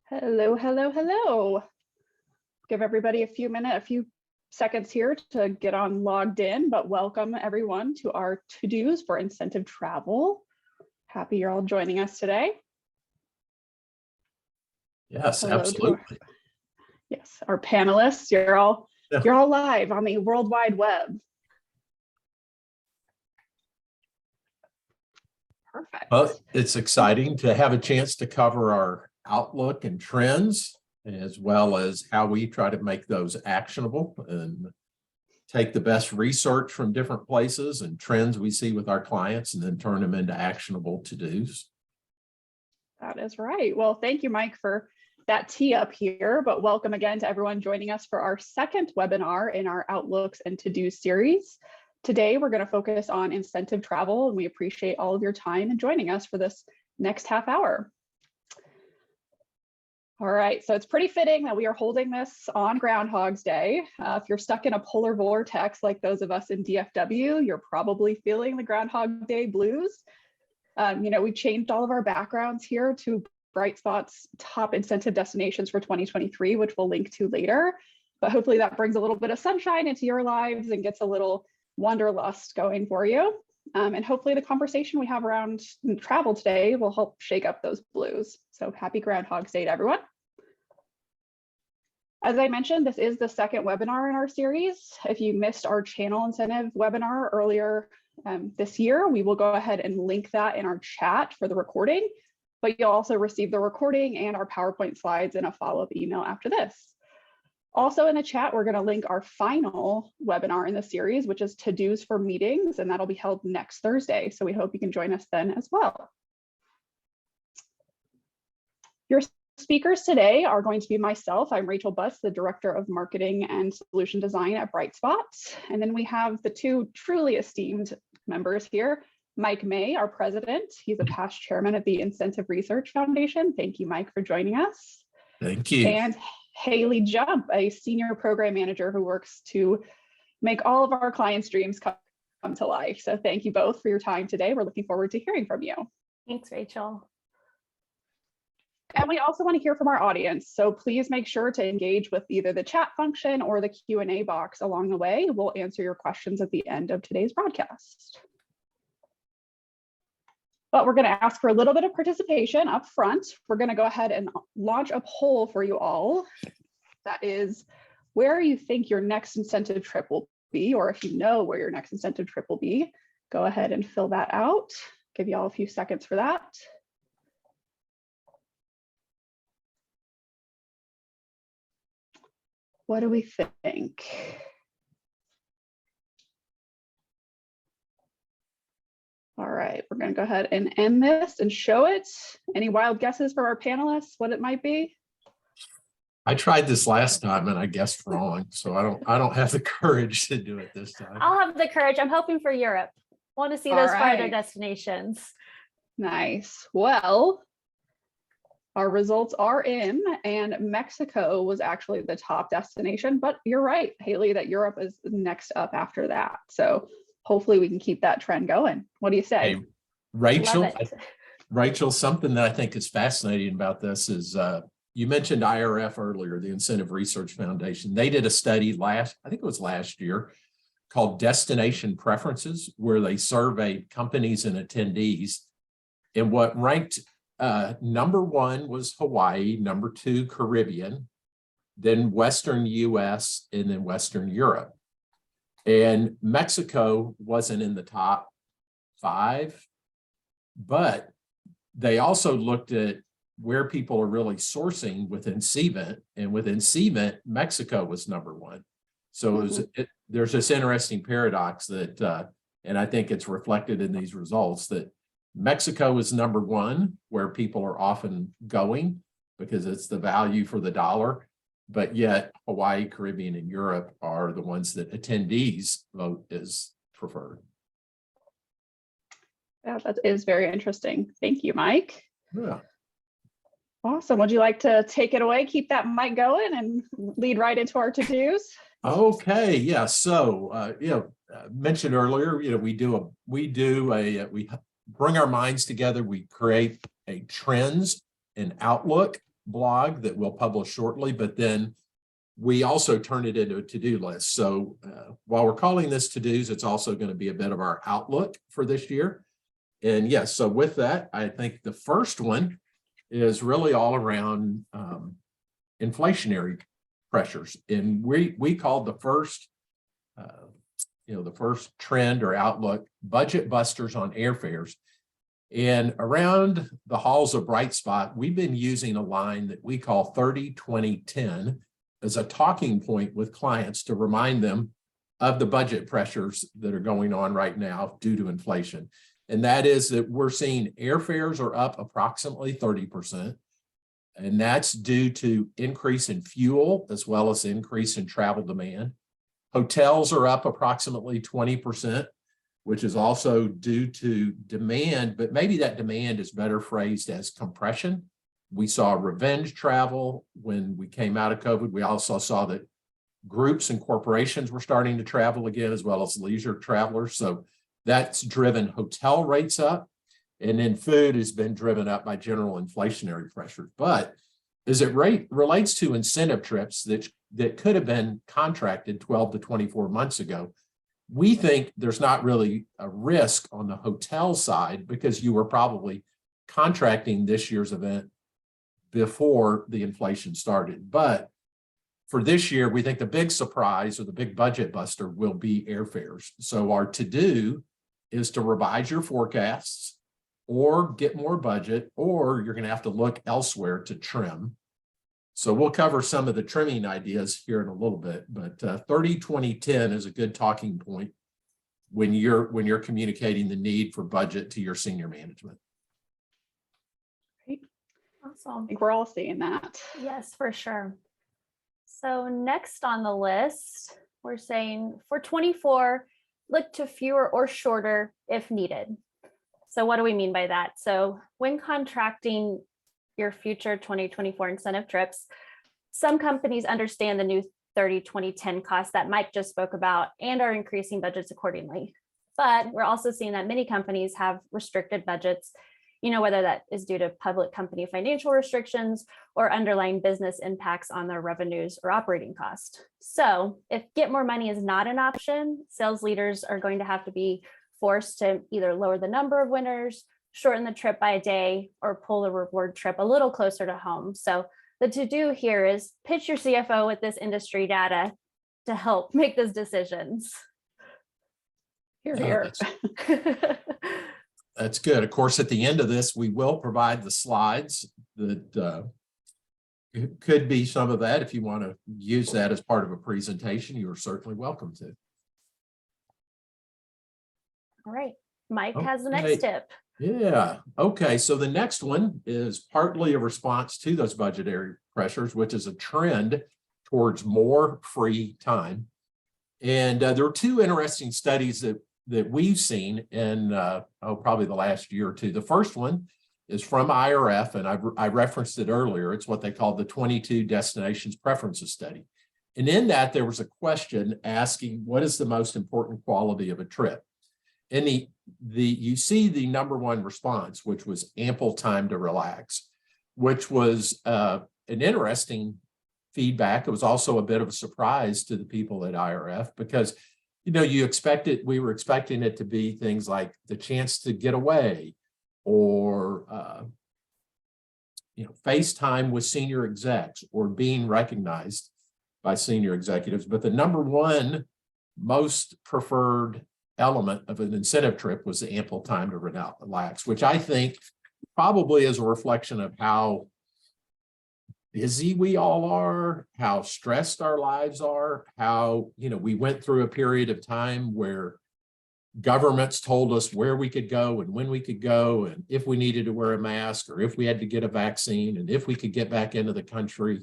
Hello, hello, hello. Give everybody a few seconds here to get on logged in, but welcome everyone to our to-dos for incentive travel. Happy you're all joining us today. Yes, hello absolutely. Our panelists, you're all live on the World Wide Web. Perfect. Well, it's exciting to have a chance to cover our outlook and trends, as well as how we try to make those actionable and take the best research from different places and trends we see with our clients and then turn them into actionable to-dos. That is right. Well, thank you, Mike, for that tee up here, but welcome again to everyone joining us for our second webinar in our Outlooks and To-Dos series. Today, we're going to focus on incentive travel, and we appreciate all of your time and joining us for this next half hour. All right, so it's pretty fitting that we are holding this on Groundhog's Day. If you're stuck in a polar vortex like those of us in DFW, you're probably feeling the Groundhog Day blues. We changed all of our backgrounds here to BrightSpot's top incentive destinations for 2023, which we'll link to later. But hopefully that brings a little bit of sunshine into your lives and gets a little wanderlust going for you. And hopefully the conversation we have around travel today will help shake up those blues. So happy Groundhog's Day to everyone. As I mentioned, this is the second webinar in our series. If you missed our channel incentive webinar earlier this year, we will go ahead and link that in our chat for the recording, but you'll also receive the recording and our PowerPoint slides in a follow-up email after this. Also in the chat, we're going to link our final webinar in the series, which is to-dos for meetings, and that'll be held next Thursday. So we hope you can join us then as well. Your speakers today are going to be myself. I'm Rachel Buss, the Director of Marketing and Solution Design at BrightSpot. And then we have the two truly esteemed members here, Mike May, our president. He's a past chairman of the Incentive Research Foundation. Thank you, Mike, for joining us. Thank you. And Haley Jump, a senior program manager who works to make all of our clients' dreams come to life. So thank you both for your time today. We're looking forward to hearing from you. Thanks, Rachel. And we also want to hear from our audience. So please make sure to engage with either the chat function or the Q&A box along the way. We'll answer your questions at the end of today's broadcast. But we're going to ask for a little bit of participation up front. We're going to go ahead and launch a poll for you all. That is where you think your next incentive trip will be, or if you know where your next incentive trip will be, go ahead and fill that out. Give you all a few seconds for that. What do we think? All right, we're going to go ahead and end this and show it. Any wild guesses for our panelists, what it might be? I tried this last time and I guessed wrong, so I don't have the courage to do it this time. I'll have the courage. I'm hoping for Europe. Want to see those farther destinations. Nice. Well, our results are in, and Mexico was actually the top destination, but you're right, Haley, that Europe is next up after that. So hopefully we can keep that trend going. What do you say? Hey, Rachel, something that I think is fascinating about this is you mentioned IRF earlier, the Incentive Research Foundation. They did a study I think it was last year, called Destination Preferences, where they surveyed companies and attendees. And what ranked number one was Hawaii, number two, Caribbean, then Western US, and then Western Europe. And Mexico wasn't in the top 5, but they also looked at where people are really sourcing within CVent, and within CVent, Mexico was number one. So there's this interesting paradox that, and I think it's reflected in these results, that Mexico is number one, where people are often going because it's the value for the dollar. But yet Hawaii, Caribbean, and Europe are the ones that attendees vote as preferred. Yeah, that is very interesting. Thank you, Mike. Yeah. Awesome. Would you like to take it away, keep that mic going, and lead right into our to-dos? Okay. Yeah. So, mentioned earlier, we bring our minds together. We create a trends and outlook blog that we'll publish shortly, but then we also turn it into a to-do list. So while we're calling this to-dos, it's also going to be a bit of our outlook for this year. And yes, so with that, I think the first one is really all around inflationary pressures. And we called the first, the first trend or outlook, budget busters on airfares. And around the halls of Bright Spot, we've been using a line that we call 30-20-10 as a talking point with clients to remind them of the budget pressures that are going on right now due to inflation. And that is that we're seeing airfares are up approximately 30%. And that's due to increase in fuel as well as increase in travel demand. Hotels are up approximately 20%, which is also due to demand, but maybe that demand is better phrased as compression. We saw revenge travel when we came out of COVID. We also saw that groups and corporations were starting to travel again, as well as leisure travelers. So that's driven hotel rates up. And then food has been driven up by general inflationary pressures. But as it relates to incentive trips that could have been contracted 12 to 24 months ago, we think there's not really a risk on the hotel side because you were probably contracting this year's event before the inflation started. But for this year, we think the big surprise or the big budget buster will be airfares. So our to-do is to revise your forecasts or get more budget, or you're going to have to look elsewhere to trim. So we'll cover some of the trimming ideas here in a little bit, but 30-20-10 is a good talking point when you're communicating the need for budget to your senior management. Great. Awesome. I think we're all seeing that. Yes, for sure. So next on the list, we're saying for 24, look to fewer or shorter if needed. So what do we mean by that? So when contracting your future 2024 incentive trips, some companies understand the new 30-20-10 costs that Mike just spoke about and are increasing budgets accordingly. But we're also seeing that many companies have restricted budgets, whether that is due to public company financial restrictions or underlying business impacts on their revenues or operating costs. So if get more money is not an option, sales leaders are going to have to be forced to either lower the number of winners, shorten the trip by a day, or pull the reward trip a little closer to home. So the to-do here is pitch your CFO with this industry data to help make those decisions. Here. That's good. Of course, at the end of this, we will provide the slides that it could be some of that. If you want to use that as part of a presentation, you are certainly welcome to. All right. Mike has the next tip. Yeah. Okay. So the next one is partly a response to those budgetary pressures, which is a trend towards more free time. And there are two interesting studies that we've seen in probably the last year or two. The first one is from IRF, and I referenced it earlier. It's what they call the 22 Destinations Preferences Study. And in that, there was a question asking, what is the most important quality of a trip? And you see the number one response, which was ample time to relax, which was an interesting feedback. It was also a bit of a surprise to the people at IRF because, we were expecting it to be things like the chance to get away or, FaceTime with senior execs or being recognized by senior executives. But the number one most preferred element of an incentive trip was the ample time to relax, which I think probably is a reflection of how busy we all are, how stressed our lives are, how, we went through a period of time where governments told us where we could go and when we could go, and if we needed to wear a mask or if we had to get a vaccine and if we could get back into the country.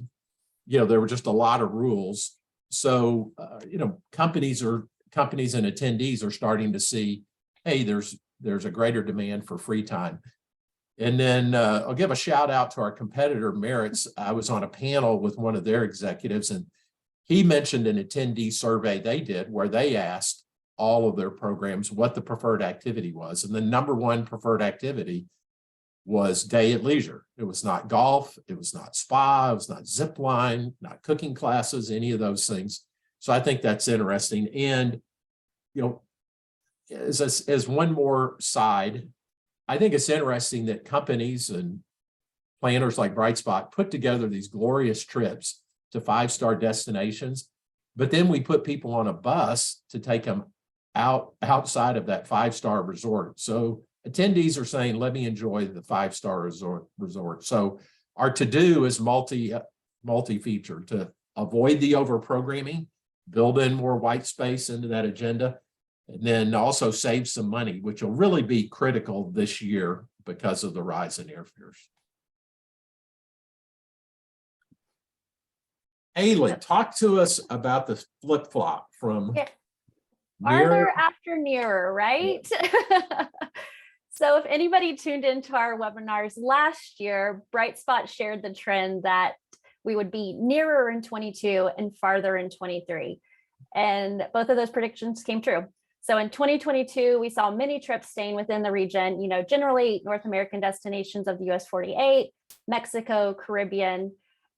There were just a lot of rules. So, companies and attendees are starting to see, hey, there's a greater demand for free time. And then I'll give a shout out to our competitor, Merritt's. I was on a panel with one of their executives, and he mentioned an attendee survey they did where they asked all of their programs what the preferred activity was. And the number one preferred activity was day at leisure. It was not golf, it was not spa, it was not zip line, not cooking classes, any of those things. So I think that's interesting. And, you know, as one more side, I think it's interesting that companies and planners like Bright Spot put together these glorious trips to 5-star destinations, but then we put people on a bus to take them outside of that 5-star resort. So attendees are saying, let me enjoy the 5-star resort. So our to-do is multi-feature to avoid the over-programming, build in more white space into that agenda, and then also save some money, which will really be critical this year because of the rise in airfares. Haley, talk to us about the flip-flop from farther after nearer, right? Yeah. So if anybody tuned into our webinars last year, Bright Spot shared the trend that we would be nearer in 22 and farther in 23. And both of those predictions came true. So in 2022, we saw many trips staying within the region, you know, generally North American destinations of the US 48, Mexico, Caribbean.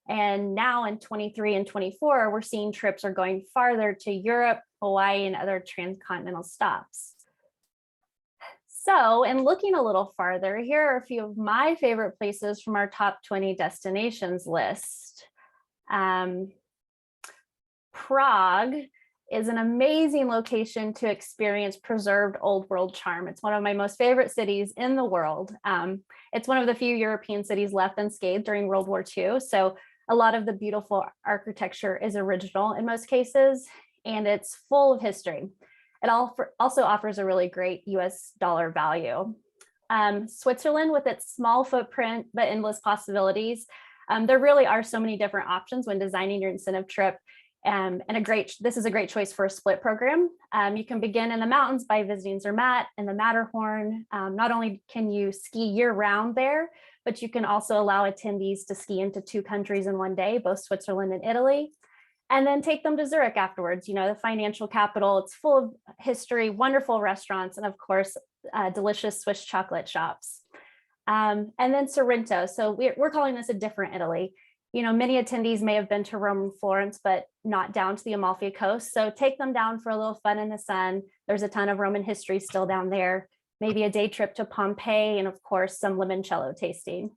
And now in 23 and 24, we're seeing trips are going farther to Europe, Hawaii, and other transcontinental stops. So in looking a little farther, here are a few of my favorite places from our top 20 destinations list. Prague is an amazing location to experience preserved old world charm. It's one of my most favorite cities in the world. It's one of the few European cities left unscathed during World War II. So a lot of the beautiful architecture is original in most cases, and it's full of history. It also offers a really great US dollar value. Switzerland, with its small footprint but endless possibilities, there really are so many different options when designing your incentive trip. And this is a great choice for a split program. You can begin in the mountains by visiting Zermatt and the Matterhorn. Not only can you ski year round there, but you can also allow attendees to ski into 2 countries in one day, both Switzerland and Italy, and then take them to Zurich afterwards, you know, the financial capital. It's full of history, wonderful restaurants, and of course, delicious Swiss chocolate shops. And then Sorrento. So we're calling this a different Italy. You know, many attendees may have been to Rome and Florence, but not down to the Amalfi Coast. So take them down for a little fun in the sun. There's a ton of Roman history still down there. Maybe a day trip to Pompeii, and of course, some limoncello tasting.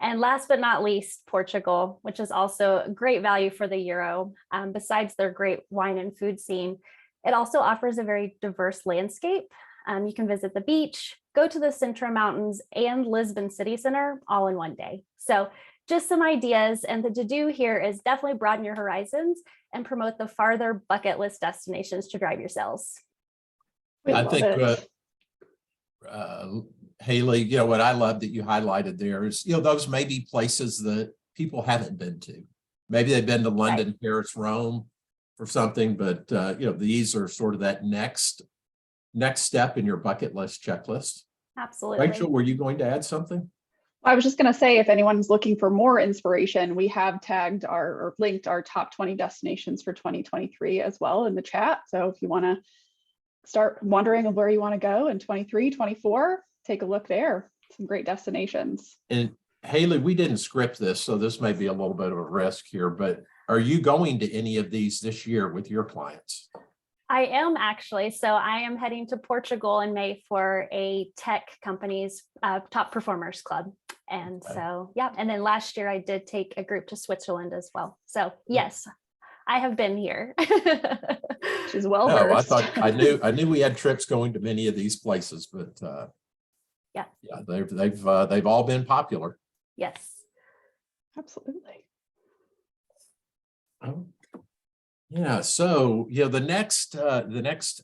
And last but not least, Portugal, which is also a great value for the euro. Besides their great wine and food scene, it also offers a very diverse landscape. You can visit the beach, go to the Sintra Mountains and Lisbon City Center all in one day. So just some ideas, and the to-do here is definitely broaden your horizons and promote the farther bucket list destinations to drive your sales. I think, Haley, you know, what I love that you highlighted there is, you know, those may be places that people haven't been to. Maybe they've been to London, right, Paris, Rome or something, but, you know, these are sort of that next step in your bucket list checklist. Absolutely. Rachel, were you going to add something? I was just going to say, if anyone's looking for more inspiration, we have tagged or linked our top 20 destinations for 2023 as well in the chat. So if you want to start wondering of where you want to go in 23, 24, take a look there. Some great destinations. And Haley, we didn't script this, so this may be a little bit of a risk here, but are you going to any of these this year with your clients? I am actually. So I am heading to Portugal in May for a tech company's top performers club. And so, yeah. And then last year I did take a group to Switzerland as well. So yes, I have been here. She's well versed. I knew we had trips going to many of these places, but yeah, they've all been popular. Yes, absolutely. Yeah. So, you know, the next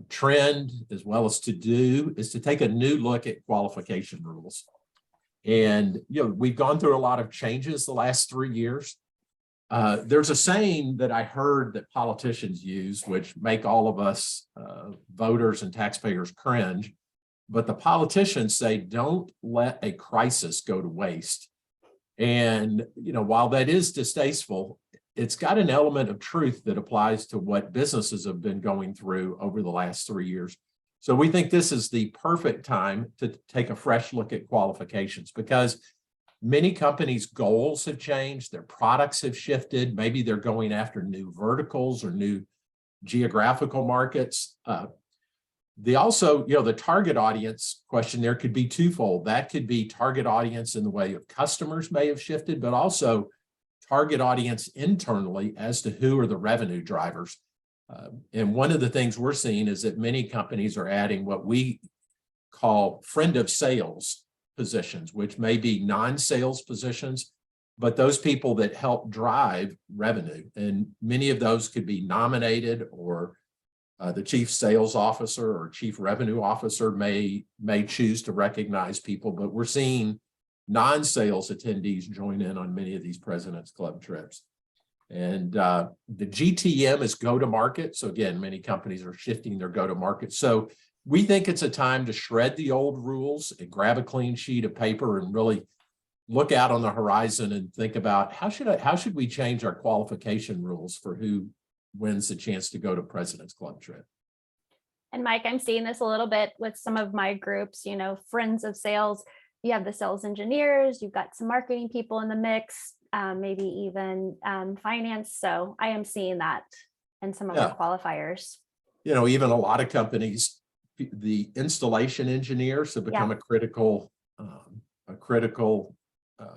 trend, as well as to do, is to take a new look at qualification rules. And, you know, we've gone through a lot of changes the last 3 years. There's a saying that I heard that politicians use, which make all of us voters and taxpayers cringe. But the politicians say, don't let a crisis go to waste. And, you know, while that is distasteful, it's got an element of truth that applies to what businesses have been going through over the last 3 years. So we think this is the perfect time to take a fresh look at qualifications, because many companies' goals have changed, their products have shifted, maybe they're going after new verticals or new geographical markets. The target audience question there could be twofold. That could be target audience in the way of customers may have shifted, but also target audience internally as to who are the revenue drivers. And one of the things we're seeing is that many companies are adding what we call friend of sales positions, which may be non-sales positions, but those people that help drive revenue. And many of those could be nominated, or the chief sales officer or chief revenue officer may choose to recognize people, but we're seeing non-sales attendees join in on many of these President's Club trips. And the GTM is go-to-market. So again, many companies are shifting their go-to-market. So we think it's a time to shred the old rules and grab a clean sheet of paper and really look out on the horizon and think about how should we change our qualification rules for who wins the chance to go to President's Club trip. And Mike, I'm seeing this a little bit with some of my groups, friends of sales. You have the sales engineers, you've got some marketing people in the mix, maybe even finance. So I am seeing that in some of our qualifiers. Even a lot of companies, the installation engineers have become a critical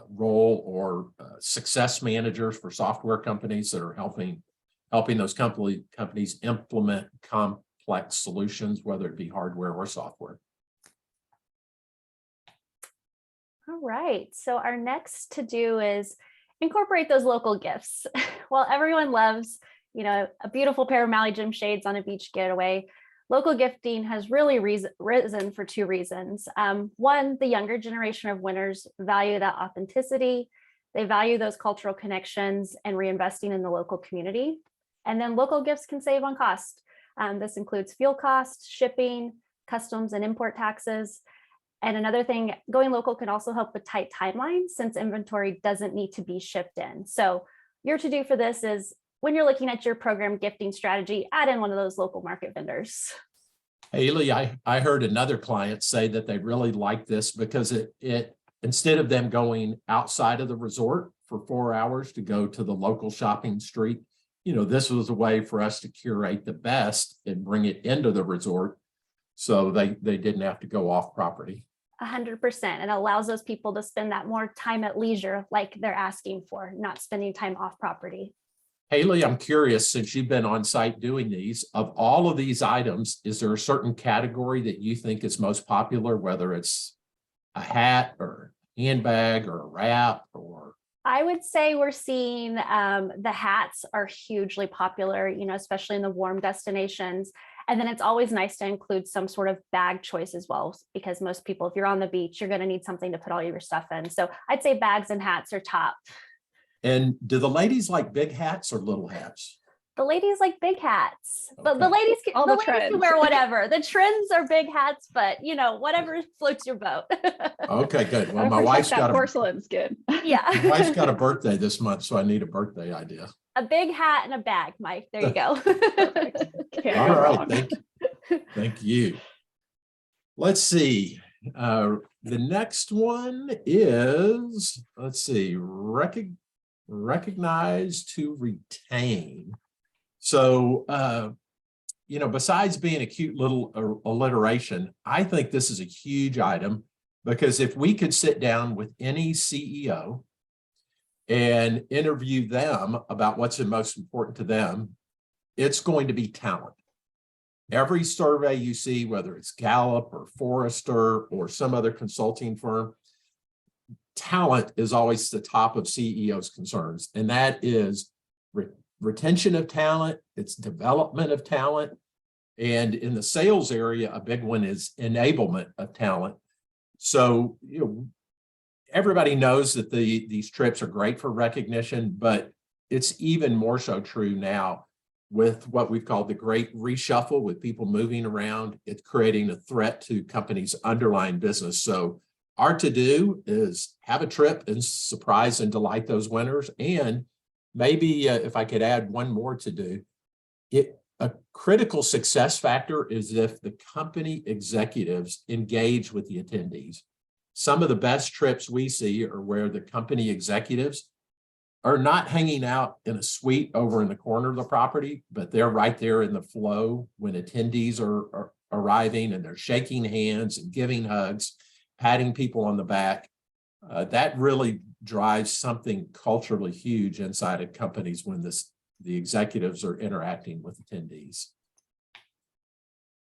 role, or success managers for software companies that are helping those companies implement complex solutions, whether it be hardware or software. All right. So our next to do is incorporate those local gifts. While everyone loves, a beautiful pair of Maui Jim shades on a beach getaway, local gifting has really risen for two reasons. One, the younger generation of winners value that authenticity. They value those cultural connections and reinvesting in the local community. And then local gifts can save on cost. This includes fuel costs, shipping, customs and import taxes. And another thing, going local can also help with tight timelines, since inventory doesn't need to be shipped in. So your to-do for this is, when you're looking at your program gifting strategy, add in one of those local market vendors. Haley, I heard another client say that they really like this because it instead of them going outside of the resort for 4 hours to go to the local shopping street, this was a way for us to curate the best and bring it into the resort, so they didn't have to go off property. 100%. And allows those people to spend that more time at leisure, like they're asking for, not spending time off property. Haley, I'm curious, since you've been on site doing these, of all of these items, is there a certain category that you think is most popular, whether it's a hat or handbag or a wrap? Or I would say we're seeing the hats are hugely popular, especially in the warm destinations. And then it's always nice to include some sort of bag choice as well, because most people, if you're on the beach, you're going to need something to put all your stuff in. So I'd say bags and hats are top. And do the ladies like big hats or little hats? The ladies like big hats, Okay. but the ladies can, All the trends. can wear whatever. The trends are big hats, but whatever floats your boat. Okay, good. Well, I my wife's appreciate that got porcelain skin. Yeah. my wife's got a birthday this month, so I need a birthday idea. A big hat and a bag, Mike. There you go. Can't All go right, wrong. thank you. Let's see. The next one is, recognize to retain. So, besides being a cute little alliteration, I think this is a huge item, because if we could sit down with any CEO and interview them about what's the most important to them, it's going to be talent. Every survey you see, whether it's Gallup or Forrester or some other consulting firm, talent is always the top of CEOs' concerns. And that is retention of talent, it's development of talent. And in the sales area, a big one is enablement of talent. So, everybody knows that these trips are great for recognition, but it's even more so true now with what we've called the great reshuffle, with people moving around. It's creating a threat to companies' underlying business. So our to-do is have a trip and surprise and delight those winners. And maybe if I could add one more to-do, A critical success factor is if the company executives engage with the attendees. Some of the best trips we see are where the company executives are not hanging out in a suite over in the corner of the property, but they're right there in the flow when attendees are arriving, and they're shaking hands and giving hugs, patting people on the back. That really drives something culturally huge inside of companies when the executives are interacting with attendees.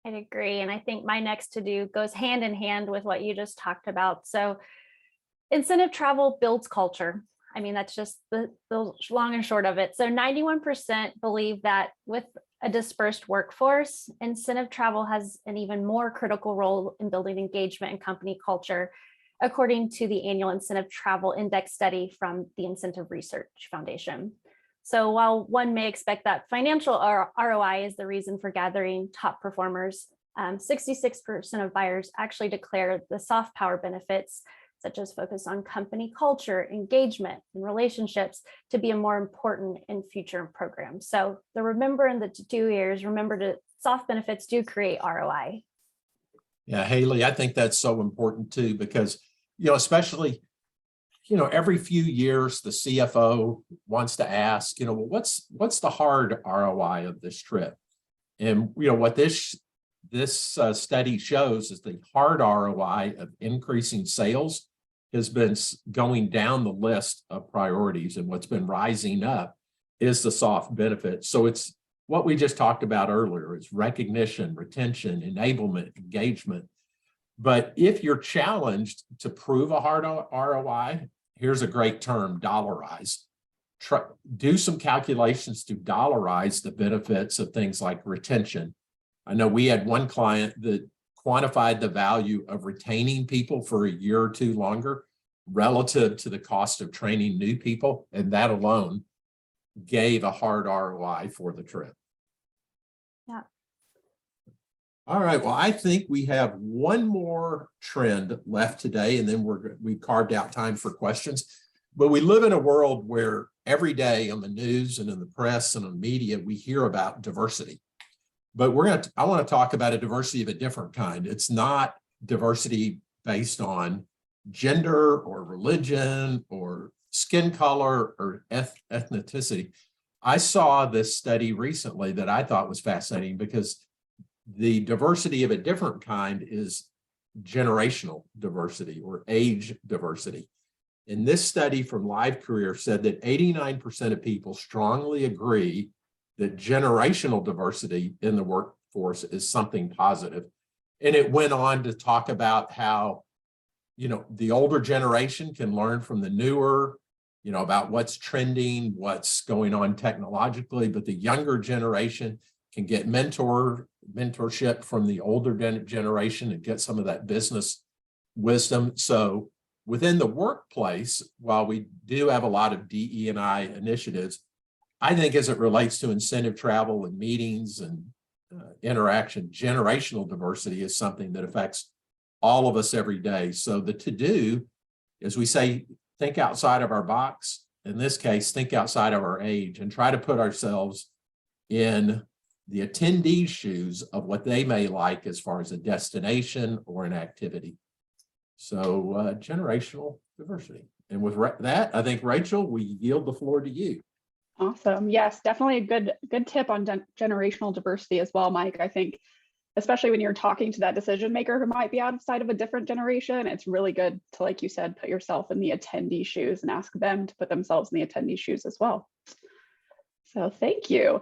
I'd agree. And I think my next to do goes hand in hand with what you just talked about. So incentive travel builds culture. I mean, that's just the long and short of it. So 91% believe that with a dispersed workforce, incentive travel has an even more critical role in building engagement and company culture, according to the annual Incentive Travel Index study from the Incentive Research Foundation. So while one may expect that financial ROI is the reason for gathering top performers, 66% of buyers actually declare the soft power benefits, such as focus on company culture, engagement, and relationships, to be more important in future programs. So the remember and the to-do ears, remember to soft benefits do create ROI. Yeah, Haley, I think that's so important too, because, especially, every few years, the CFO wants to ask, well, what's the hard ROI of this trip? And, what this study shows is the hard ROI of increasing sales has been going down the list of priorities, and what's been rising up is the soft benefits. So it's what we just talked about earlier, is recognition, retention, enablement, engagement. But if you're challenged to prove a hard ROI, here's a great term: dollarize. Do some calculations to dollarize the benefits of things like retention. I know we had one client that quantified the value of retaining people for a year or two longer relative to the cost of training new people, and that alone gave a hard ROI for the trip. Yeah. All right, well, I think we have one more trend left today, and then we carved out time for questions. But we live in a world where every day on the news and in the press and on media, we hear about diversity. But I want to talk about a diversity of a different kind. It's not diversity based on gender or religion or skin color or ethnicity. I saw this study recently that I thought was fascinating, because the diversity of a different kind is generational diversity or age diversity. And this study from Live Career said that 89% of people strongly agree that generational diversity in the workforce is something positive. And it went on to talk about how, the older generation can learn from the newer, about what's trending, what's going on technologically, but the younger generation can get mentorship from the older generation and get some of that business wisdom. So within the workplace, while we do have a lot of DE&I initiatives, I think as it relates to incentive travel and meetings and interaction, generational diversity is something that affects all of us every day. So the to-do, as we say, think outside of our box. In this case, think outside of our age and try to put ourselves in the attendee's shoes of what they may like as far as a destination or an activity. So generational diversity. And with that, I think, Rachel, we yield the floor to you. Awesome. Yes, definitely a good tip on generational diversity as well, Mike. I think, especially when you're talking to that decision maker who might be outside of a different generation, it's really good to, like you said, put yourself in the attendee shoes and ask them to put themselves in the attendee shoes as well. So thank you.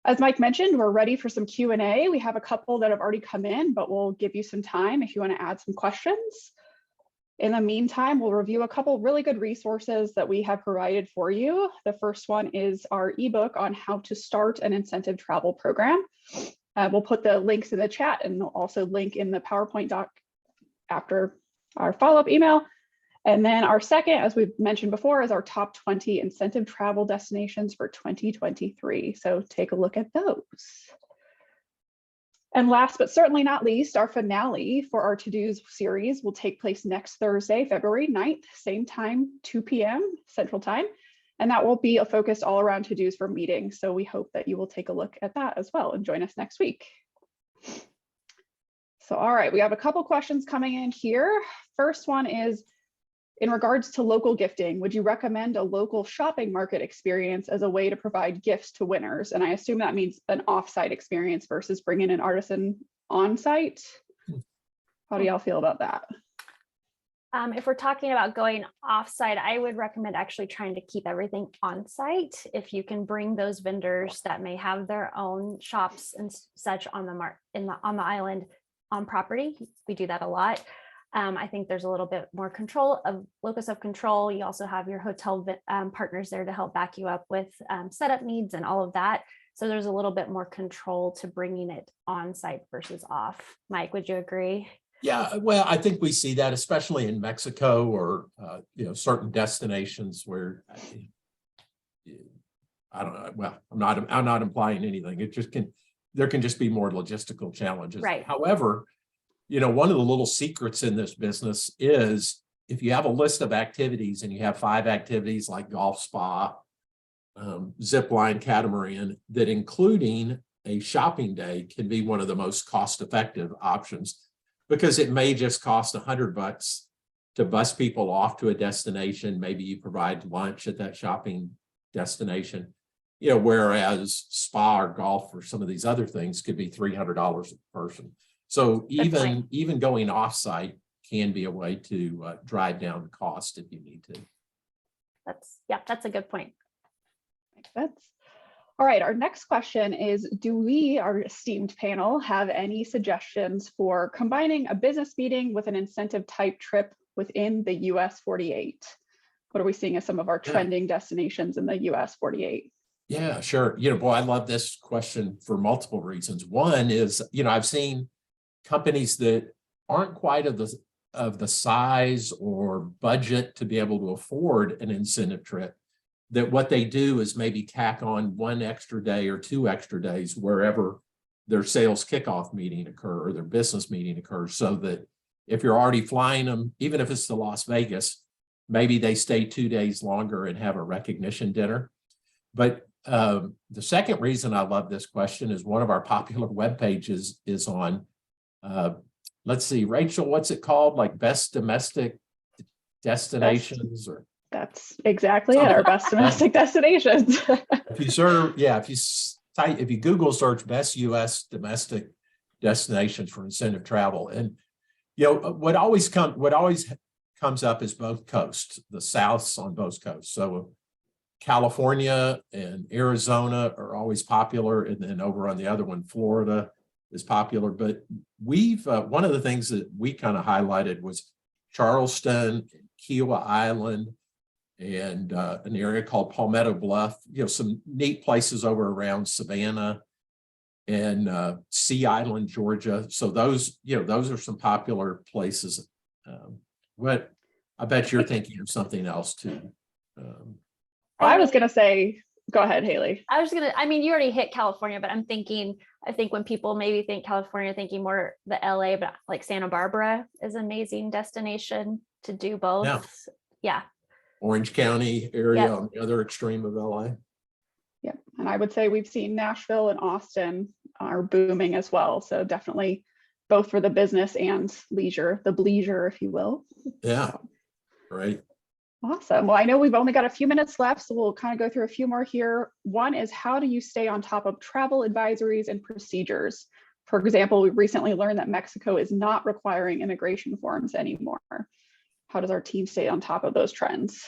As Mike mentioned, we're ready for some Q&A. We have a couple that have already come in, but we'll give you some time if you want to add some questions. In the meantime, we'll review a couple really good resources that we have provided for you. The first one is our ebook on how to start an incentive travel program. We'll put the links in the chat, and we'll also link in the PowerPoint doc after our follow-up email. And then our second, as we've mentioned before, is our top 20 incentive travel destinations for 2023. So take a look at those. And last but certainly not least, our finale for our to-dos series will take place next Thursday, February 9th, same time, 2 p.m. Central Time. And that will be a focus all around to-dos for meetings. So we hope that you will take a look at that as well and join us next week. So, all right, we have a couple questions coming in here. First one is, in regards to local gifting, would you recommend a local shopping market experience as a way to provide gifts to winners? And I assume that means an offsite experience versus bringing an artisan on site. How do y'all feel about that? If we're talking about going offsite, I would recommend actually trying to keep everything on site. If you can bring those vendors that may have their own shops and such on the island on property, we do that a lot. I think there's a little bit more locus of control. You also have your hotel partners there to help back you up with setup needs and all of that. So there's a little bit more control to bringing it on site versus off. Mike, would you agree? Yeah, well, I think we see that especially in Mexico or certain destinations where I don't know. Well, I'm not implying anything. There can just be more logistical challenges. Right. However, one of the little secrets in this business is if you have a list of activities and you have 5 activities like golf, spa, zip line, catamaran, that including a shopping day can be one of the most cost-effective options, because it may just cost $100 to bus people off to a destination. Maybe you provide lunch at that shopping destination, whereas spa or golf or some of these other things could be $300 a person. So even going offsite can be a way to drive down the cost if you need to. That's a good point. Makes sense. All right, our next question is, do we, our esteemed panel, have any suggestions for combining a business meeting with an incentive type trip within the US 48? What are we seeing as some of our trending destinations in the US 48? Yeah, sure. Boy, I love this question for multiple reasons. One is, I've seen companies that aren't quite of the size or budget to be able to afford an incentive trip, that what they do is maybe tack on 1 extra day or 2 extra days wherever their sales kickoff meeting occur or their business meeting occurs, so that if you're already flying them, even if it's to Las Vegas, maybe they stay 2 days longer and have a recognition dinner. But the second reason I love this question is one of our popular web pages is on, let's see, Rachel, what's it called? Like best domestic destinations or? That's exactly it, our best domestic destinations. If you Google search best US domestic destinations for incentive travel, and what always comes up is both coasts, the Souths on both coasts. So California and Arizona are always popular, and then over on the other one, Florida is popular. But we've one of the things that we kind of highlighted was Charleston, Kiowa Island, and an area called Palmetto Bluff, some neat places over around Savannah and Sea Island, Georgia. So those are some popular places. But I bet you're thinking of something else too. I was going to say, go ahead, Haley. You already hit California, but I think when people maybe think California, thinking more the LA, but like Santa Barbara is an amazing destination to do both. Yeah. Orange County area on the other extreme of LA. Yeah, and I would say we've seen Nashville and Austin are booming as well. So definitely both for the business and leisure, the bleisure, if you will. Yeah, right. Awesome. Well, I know we've only got a few minutes left, so we'll kind of go through a few more here. One is, how do you stay on top of travel advisories and procedures? For example, we recently learned that Mexico is not requiring immigration forms anymore. How does our team stay on top of those trends?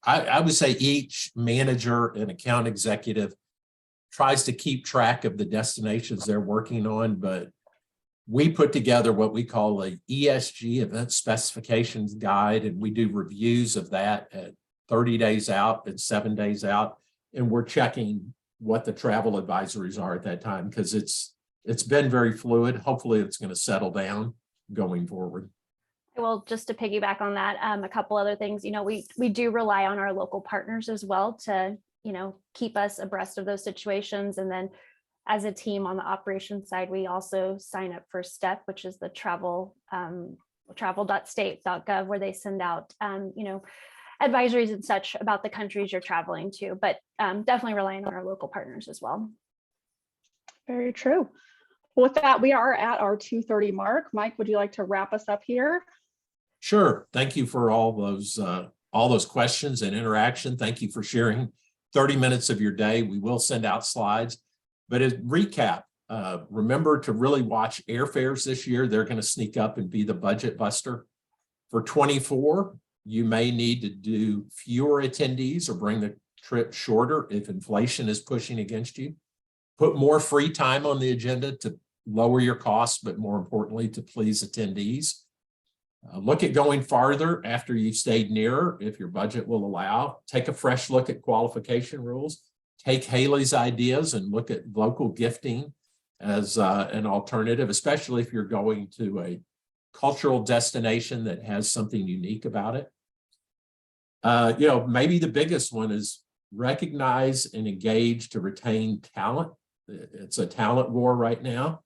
I would say each manager and account executive tries to keep track of the destinations they're working on, but we put together what we call a ESG event specifications guide, and we do reviews of that at 30 days out and 7 days out. And we're checking what the travel advisories are at that time, because it's been very fluid. Hopefully it's going to settle down going forward. Well, just to piggyback on that, a couple other things, we do rely on our local partners as well to, keep us abreast of those situations. And then as a team on the operations side, we also sign up for STEP, which is the travel.state.gov, where they send out, advisories and such about the countries you're traveling to, but definitely relying on our local partners as well. Very true. With that, we are at our 2:30 mark. Mike, would you like to wrap us up here? Sure. Thank you for all those questions and interaction. Thank you for sharing 30 minutes of your day. We will send out slides, but as recap, remember to really watch airfares this year. They're going to sneak up and be the budget buster. For 24, you may need to do fewer attendees or bring the trip shorter if inflation is pushing against you. Put more free time on the agenda to lower your costs, but more importantly, to please attendees. Look at going farther after you've stayed nearer, if your budget will allow. Take a fresh look at qualification rules. Take Haley's ideas and look at local gifting as an alternative, especially if you're going to a cultural destination that has something unique about it. Maybe the biggest one is recognize and engage to retain talent. It's a talent war right now.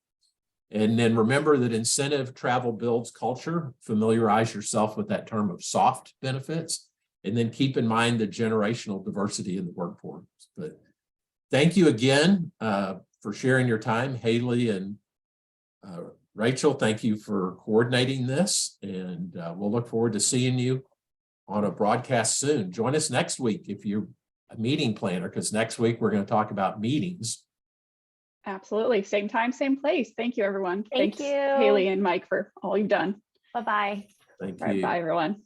And then remember that incentive travel builds culture. Familiarize yourself with that term of soft benefits. And then keep in mind the generational diversity in the workforce. But thank you again for sharing your time. Haley and Rachel, thank you for coordinating this. And we'll look forward to seeing you on a broadcast soon. Join us next week if you're a meeting planner, because next week we're going to talk about meetings. Absolutely. Same time, same place. Thank you, everyone. Thank Thanks, you. Haley and Mike, for all you've done. Bye-bye. Thank All right, you. bye, everyone.